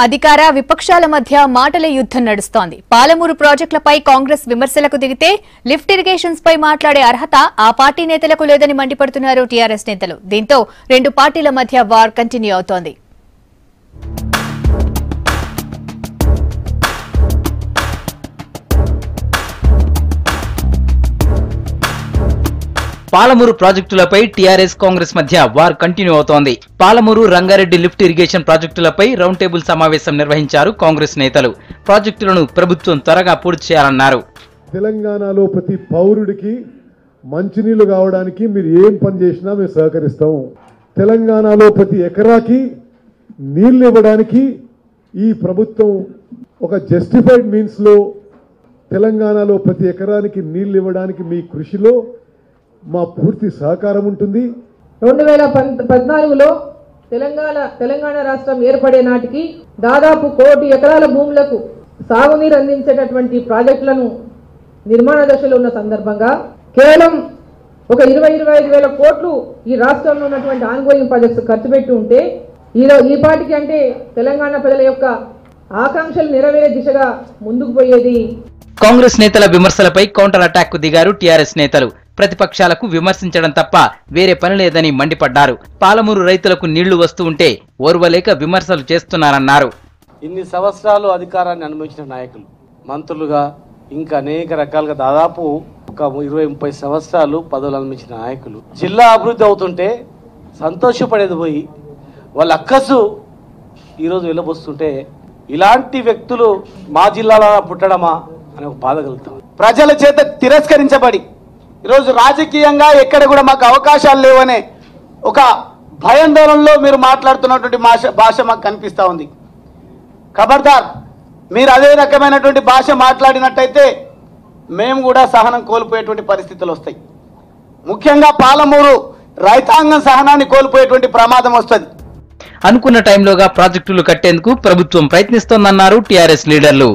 అధికార విపక్షాల మధ్య మాటల యుద్ధం నడుస్తోంది. పాలమూరు ప్రాజెక్టులపై కాంగ్రెస్ విమర్శలకు దిగితే లిఫ్ట్ ఇరిగేషన్స్ పై మాట్లాడే అర్హత ఆ పార్టీ నేతలకు లేదని మండిపడుతున్నారు టీఆర్ఎస్ నేతలు. దీంతో రెండు పార్టీల మధ్య వార్ కంటిన్యూ అవుతోంది. పాలమూరు ప్రాజెక్టులపై టీఆర్ఎస్ కాంగ్రెస్ మధ్య వార్ కంటిన్యూ అవుతోంది. పాలమూరు రంగారెడ్డి లిఫ్ట్ ఇరిగేషన్ ప్రాజెక్టులపై రౌండ్ టేబుల్ సమావేశం నిర్వహించారు కాంగ్రెస్ నేతలు. ప్రాజెక్టులను ప్రభుత్వం త్వరగా పూర్తి చేయాలన్నారు. తెలంగాణలో ప్రతి పౌరుడికి మంచినీళ్లు కావడానికి మీరు ఏం పని చేసినా మేము సహకరిస్తాం. తెలంగాణలో ప్రతి ఎకరాకి నీళ్లు ఇవ్వడానికి ఈ ప్రభుత్వం ఒక జస్టిఫైడ్ మీన్స్ లో తెలంగాణలో ప్రతి ఎకరానికి నీళ్లు ఇవ్వడానికి మీ కృషిలో మా పూర్తి సహకారం ఉంటుంది. 2014లో తెలంగాణ రాష్ట్రం ఏర్పడే నాటికి దాదాపు 1 కోటి ఎకరాల భూములకు సాగునీరు అందించేటటువంటి ప్రాజెక్టులను నిర్మాణ దశలో ఉన్న సందర్భంగా కేవలం ఒక 20-25 వేల కోట్లు ఈ రాష్ట్రంలో ఉన్నటువంటి ఆన్గోయింగ్ ప్రాజెక్ట్స్ ఖర్చు పెట్టి ఉంటే ఈ పాటికి అంటే తెలంగాణ ప్రజల యొక్క ఆకాంక్షలు నెరవేరే దిశగా ముందుకు పోయేది. కాంగ్రెస్ నేతల విమర్శలపై కౌంటర్ అటాక్ కు దిగారు టీఆర్ఎస్ నేతలు. ప్రతిపక్షాలకు విమర్శించడం తప్ప వేరే పని లేదని మండిపడ్డారు. పాలమూరు రైతులకు నీళ్లు వస్తూ ఉంటే ఓర్వలేక విమర్శలు చేస్తున్నారన్నారు. ఇన్ని సంవత్సరాలు అధికారాన్ని అనుభవించిన నాయకులు, మంత్రులుగా ఇంకా అనేక రకాలుగా దాదాపు ఒక 20-30 సంవత్సరాలు పదవులు అనుభవించిన నాయకులు జిల్లా అభివృద్ధి అవుతుంటే సంతోషపడేది పోయి వాళ్ళ అక్కసు ఈరోజు వెళ్ళబోస్తుంటే ఇలాంటి వ్యక్తులు మా జిల్లాలో పుట్టడమా అని ఒక బాధ కలుగుతాం. ప్రజల చేత తిరస్కరించబడి ఈరోజు రాజకీయంగా ఎక్కడ కూడా మాకు అవకాశాలు లేవనే ఒక భయాందోళనలో మీరు మాట్లాడుతున్నటువంటి భాష మాకు కనిపిస్తూ ఉంది. ఖబర్దార్, మీరు అదే రకమైనటువంటి భాష మాట్లాడినట్టయితే మేము కూడా సహనం కోల్పోయేటువంటి పరిస్థితులు వస్తాయి. ముఖ్యంగా పాలమూరు రైతాంగం సహనాన్ని కోల్పోయేటువంటి ప్రమాదం వస్తుంది. అనుకున్న టైంలోగా ప్రాజెక్టులు కట్టేందుకు ప్రభుత్వం ప్రయత్నిస్తోందన్నారు టీఆర్ఎస్ లీడర్లు.